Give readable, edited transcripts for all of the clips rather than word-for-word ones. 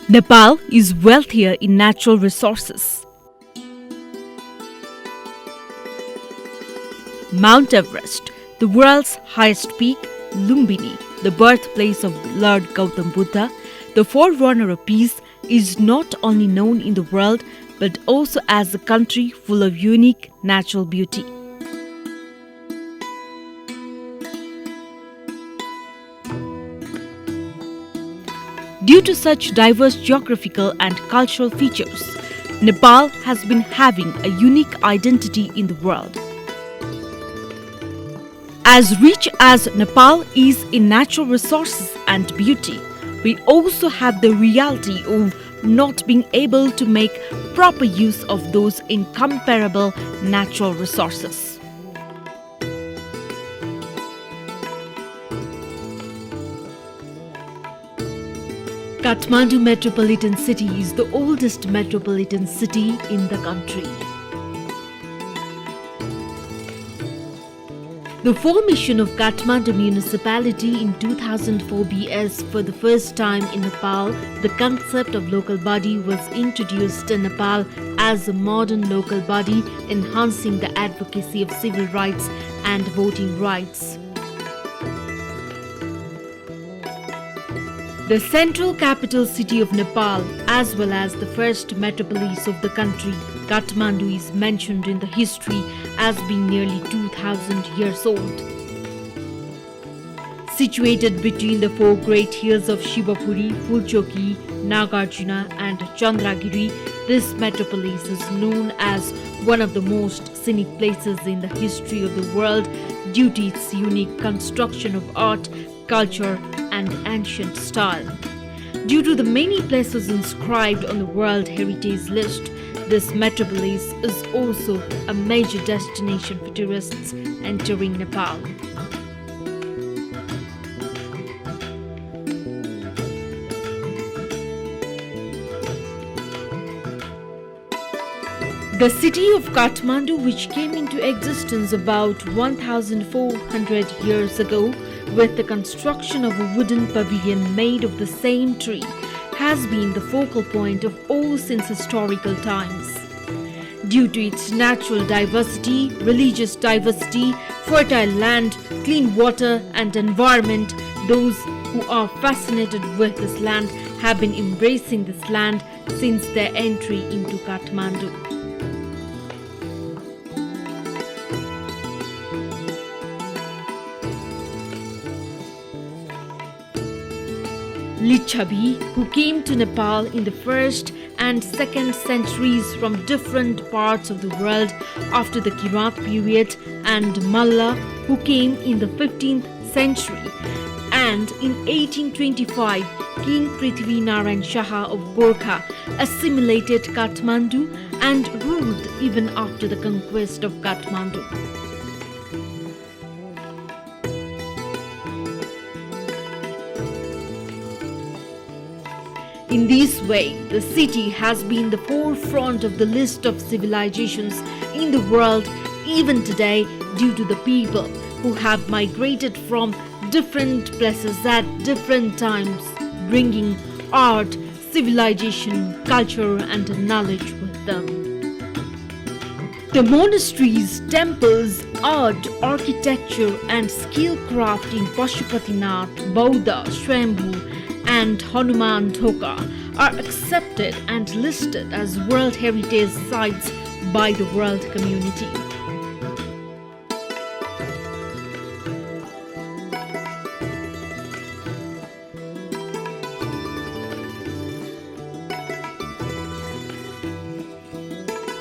Nepal is wealthier in natural resources. Mount Everest, the world's highest peak, Lumbini, the birthplace of Lord Gautam Buddha, the forerunner of peace, is not only known in the world but also as a country full of unique natural beauty. Due to such diverse geographical and cultural features, Nepal has been having a unique identity in the world. As rich as Nepal is in natural resources and beauty, we also have the reality of not being able to make proper use of those incomparable natural resources. Kathmandu Metropolitan City is the oldest metropolitan city in the country. The formation of Kathmandu Municipality in 2004 BS for the first time in Nepal, the concept of local body was introduced in Nepal as a modern local body enhancing the advocacy of civil rights and voting rights. The central capital city of Nepal, as well as the first metropolis of the country, Kathmandu is mentioned in the history as being nearly 2000 years old. Situated between the four great hills of Shivapuri, Fulchoki, Nagarjuna and Chandragiri, this metropolis is known as one of the most scenic places in the history of the world due to its unique construction of art, culture and ancient style. Due to the many places inscribed on the World Heritage List, this metropolis is also a major destination for tourists entering Nepal. The city of Kathmandu, which came into existence about 1400 years ago with the construction of a wooden pavilion made of the same tree, has been the focal point of all since historical times. Due to its natural diversity, religious diversity, fertile land, clean water and environment, those who are fascinated with this land have been embracing this land since their entry into Kathmandu. Lichavi, who came to Nepal in the 1st and 2nd centuries from different parts of the world after the Kirat period, and Malla, who came in the 15th century, and in 1825, King Prithvi Narayan Shah of Gorkha assimilated Kathmandu and ruled even after the conquest of Kathmandu. In this way, the city has been the forefront of the list of civilizations in the world even today due to the people who have migrated from different places at different times, bringing art, civilization, culture and knowledge with them. The monasteries, temples, art, architecture and skill craft in Pashupatinath, Bauddha, Swambhu and Hanuman Thoka are accepted and listed as World Heritage Sites by the world community.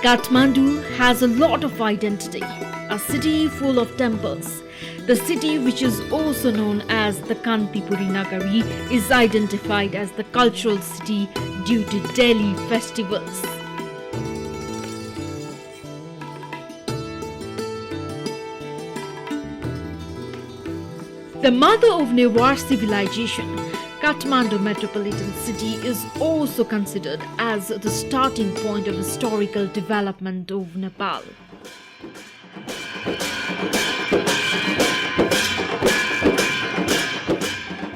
Kathmandu has a lot of identity, a city full of temples. The city, which is also known as the Kantipuri Nagari, is identified as the cultural city due to daily festivals. The mother of Newar civilization, Kathmandu Metropolitan City is also considered as the starting point of historical development of Nepal.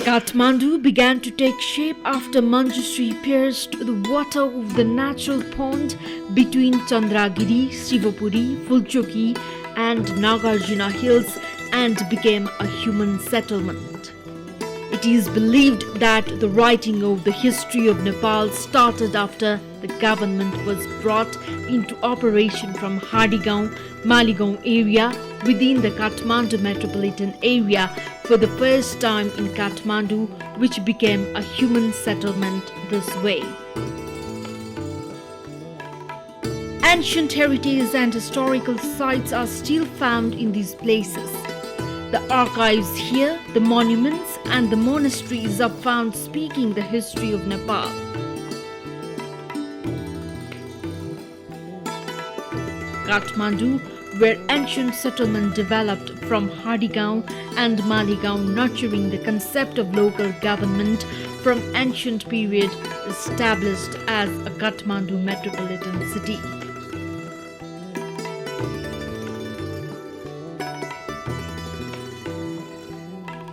Kathmandu began to take shape after Manjushri pierced the water of the natural pond between Chandragiri, Shivapuri, Fulchoki and Nagarjuna hills and became a human settlement. It is believed that the writing of the history of Nepal started after the government was brought into operation from Hardigaon, Maligaon area within the Kathmandu Metropolitan area for the first time in Kathmandu, which became a human settlement this way. Ancient heritage and historical sites are still found in these places. The archives here, the monuments and the monasteries are found speaking the history of Nepal. Kathmandu, where ancient settlement developed from Hardigaon and Maligaon, nurturing the concept of local government from ancient period, established as a Kathmandu metropolitan city.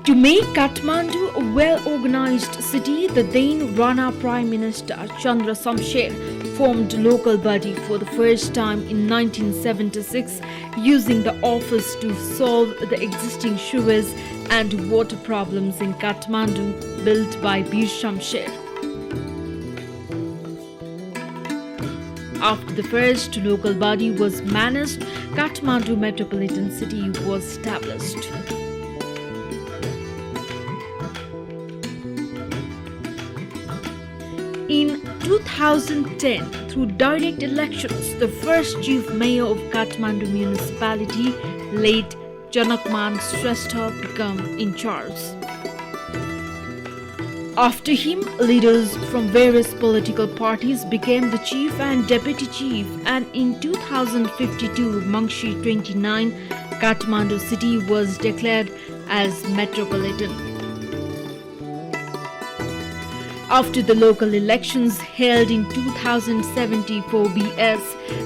To make Kathmandu a well-organized city, the then Rana Prime Minister Chandra Samsher formed a local body for the first time in 1976, using the office to solve the existing sewage and water problems in Kathmandu built by Bir Shamsher. After the first local body was managed, Kathmandu Metropolitan City was established. In 2010, through direct elections, the first chief mayor of Kathmandu municipality, late Janakman Shrestha, became in charge. After him, leaders from various political parties became the chief and deputy chief, and in 2052, Mangshi 29, Kathmandu city was declared as metropolitan. After the local elections held in 2074 BS,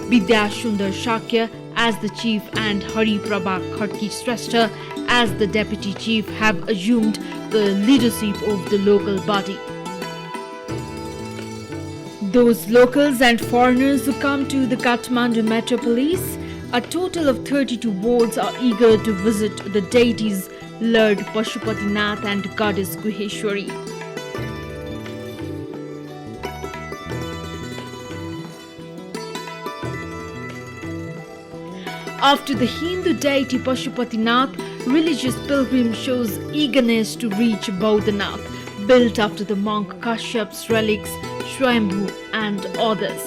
Vidya Sundar Shakya as the chief and Hari Prabha Khatki Shrestha as the deputy chief have assumed the leadership of the local body. Those locals and foreigners who come to the Kathmandu metropolis, a total of 32 wards, are eager to visit the deities Lord Pashupatinath and Goddess Guheshwari. After the Hindu deity Pashupatinath, religious pilgrim shows eagerness to reach Bodhanath, built after the monk Kashyap's relics, Swayambhu and others.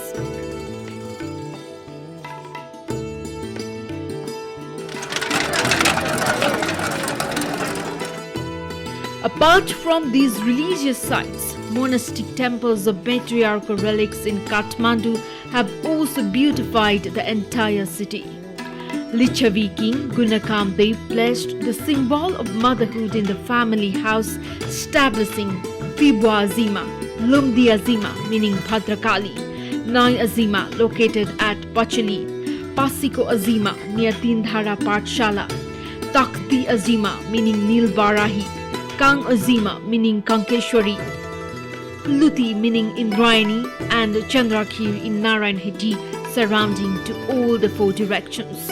Apart from these religious sites, monastic temples of matriarchal relics in Kathmandu have also beautified the entire city. Lichavi king Gunakam Dev placed the symbol of motherhood in the family house, establishing Fibu Azima, Lumdi Azima meaning Bhadrakali, Nai Azima located at Pachali, Pasiko Azima near Tindhara Patshala, Takti Azima meaning Nilbarahi, Kang Azima meaning Kankeshwari, Luti meaning Indrayani, and Chandrakir in Narayanhiti, surrounding to all the four directions.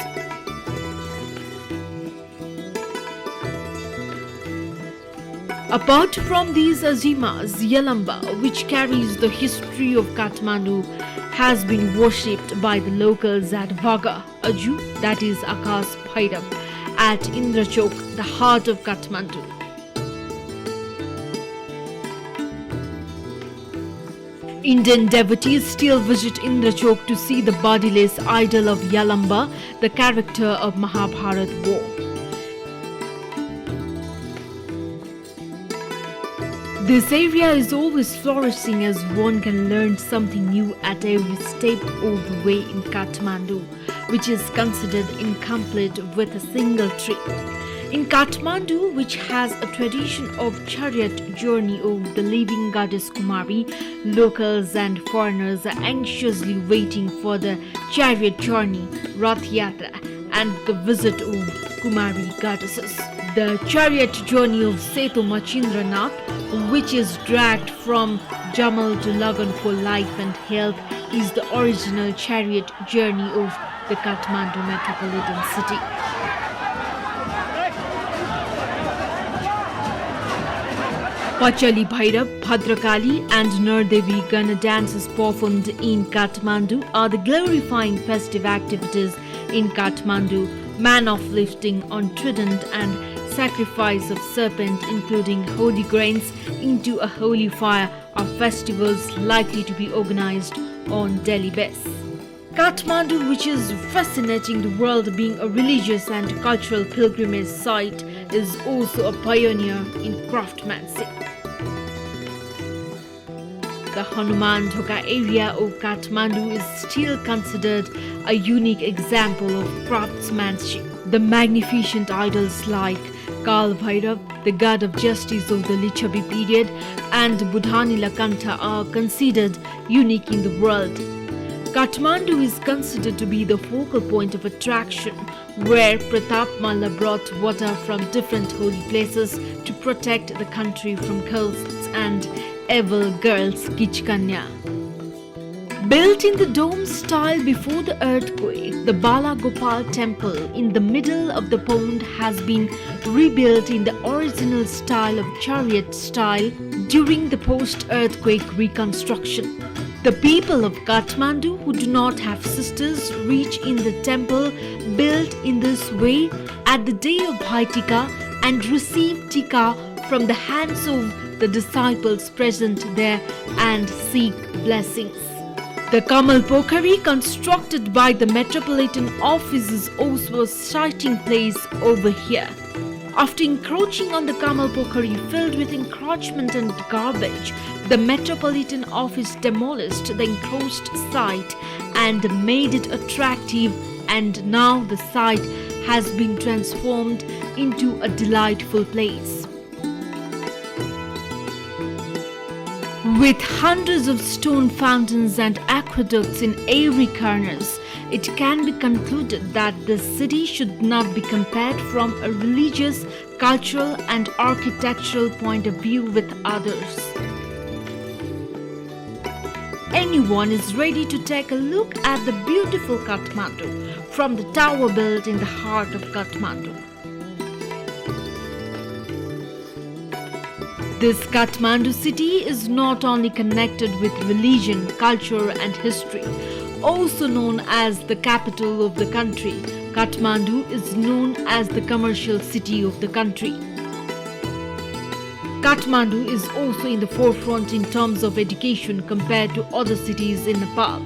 Apart from these azimas, Yalamba, which carries the history of Kathmandu, has been worshipped by the locals at Vaga, Aju, that is Akas Bhairav, at Indrachok, the heart of Kathmandu. Indian devotees still visit Indrachok to see the bodiless idol of Yalamba, the character of Mahabharat war. This area is always flourishing, as one can learn something new at every step of the way in Kathmandu, which is considered incomplete with a single trip. In Kathmandu, which has a tradition of chariot journey of the living goddess Kumari, locals and foreigners are anxiously waiting for the chariot journey, Rath Yatra, and the visit of Kumari goddesses. The chariot journey of Setu Machindranath, which is dragged from Jamal to Lagan for life and health, is the original chariot journey of the Kathmandu Metropolitan City. Pachali Bhairav, Bhadrakali and Nardevi Gana dances performed in Kathmandu are the glorifying festive activities in Kathmandu, man of lifting on trident and sacrifice of serpent, including holy grains into a holy fire, are festivals likely to be organized on daily basis. Kathmandu, which is fascinating the world being a religious and cultural pilgrimage site, is also a pioneer in craftsmanship. The Hanuman Dhoka area of Kathmandu is still considered a unique example of craftsmanship. The magnificent idols like Kal Bhairav, the god of justice of the Lichavi period, and Budhanila Kantha are considered unique in the world. Kathmandu is considered to be the focal point of attraction, where Pratap Malla brought water from different holy places to protect the country from ghosts and evil girls Kichkanya. Built in the dome style before the earthquake, the Bala Gopal temple in the middle of the pond has been rebuilt in the original style of chariot style during the post-earthquake reconstruction. The people of Kathmandu who do not have sisters reach in the temple built in this way at the day of Bhai Tika and receive Tika from the hands of the disciples present there and seek blessings. The Kamal Pokhari, constructed by the Metropolitan Office, is also a sighting place over here. After encroaching on the Kamal Pokhari filled with encroachment and garbage, the Metropolitan Office demolished the encroached site and made it attractive, and now the site has been transformed into a delightful place. With hundreds of stone fountains and aqueducts in every corners, it can be concluded that the city should not be compared from a religious, cultural and architectural point of view with others. Anyone is ready to take a look at the beautiful Kathmandu from the tower built in the heart of Kathmandu. This Kathmandu city is not only connected with religion, culture and history. Also known as the capital of the country, Kathmandu is known as the commercial city of the country. Kathmandu is also in the forefront in terms of education compared to other cities in Nepal.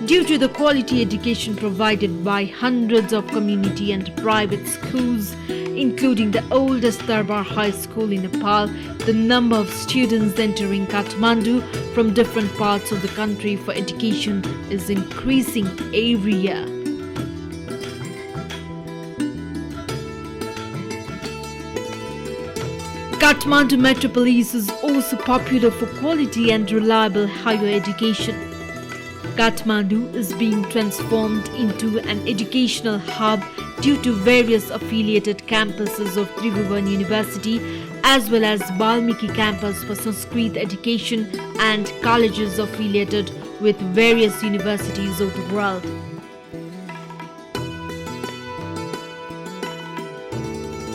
Due to the quality education provided by hundreds of community and private schools, including the oldest Darbar High School in Nepal, the number of students entering Kathmandu from different parts of the country for education is increasing every year. Kathmandu Metropolis is also popular for quality and reliable higher education. Kathmandu is being transformed into an educational hub due to various affiliated campuses of Tribhuvan University as well as Balmiki campus for Sanskrit education and colleges affiliated with various universities of the world.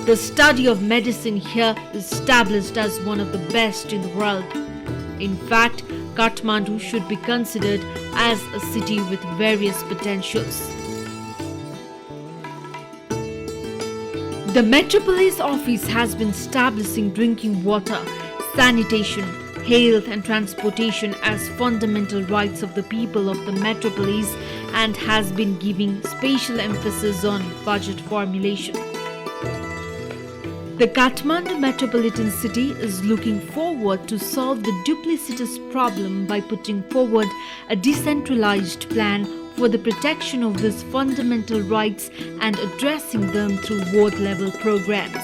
The study of medicine here is established as one of the best in the world. In fact, Kathmandu should be considered as a city with various potentials. The Metropolis Office has been establishing drinking water, sanitation, health and transportation as fundamental rights of the people of the Metropolis and has been giving special emphasis on budget formulation. The Kathmandu Metropolitan City is looking forward to solve the duplicitous problem by putting forward a decentralized plan for the protection of these fundamental rights and addressing them through ward-level programs.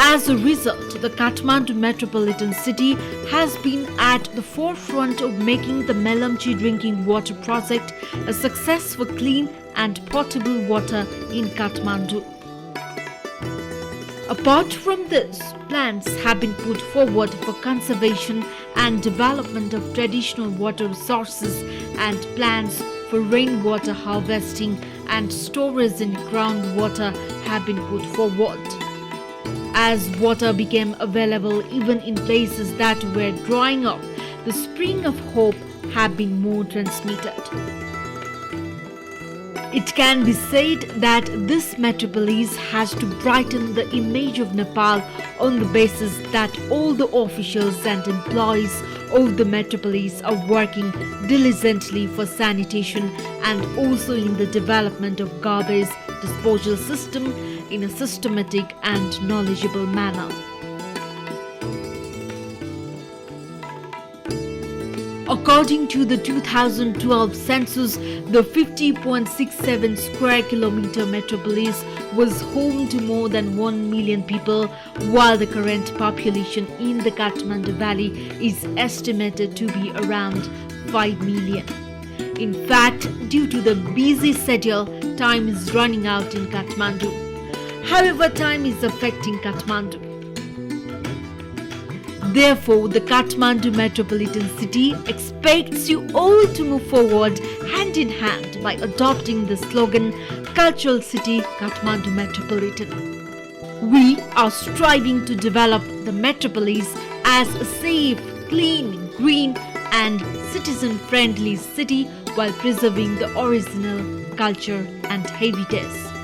As a result, the Kathmandu Metropolitan City has been at the forefront of making the Melamchi drinking water project a success for clean and potable water in Kathmandu. Apart from this, plans have been put forward for conservation and development of traditional water resources, and plans for rainwater harvesting and storage in groundwater have been put forward. As water became available even in places that were drying up, the spring of hope have been more transmitted. It can be said that this metropolis has to brighten the image of Nepal on the basis that all the officials and employees of the metropolis are working diligently for sanitation and also in the development of garbage disposal system in a systematic and knowledgeable manner. According to the 2012 census, the 50.67 square kilometer metropolis was home to more than 1 million people, while the current population in the Kathmandu Valley is estimated to be around 5 million. In fact, due to the busy schedule, time is running out in Kathmandu. However, time is affecting Kathmandu. Therefore, the Kathmandu Metropolitan City expects you all to move forward hand in hand by adopting the slogan Cultural City Kathmandu Metropolitan. We are striving to develop the metropolis as a safe, clean, green and citizen-friendly city while preserving the original culture and heritage.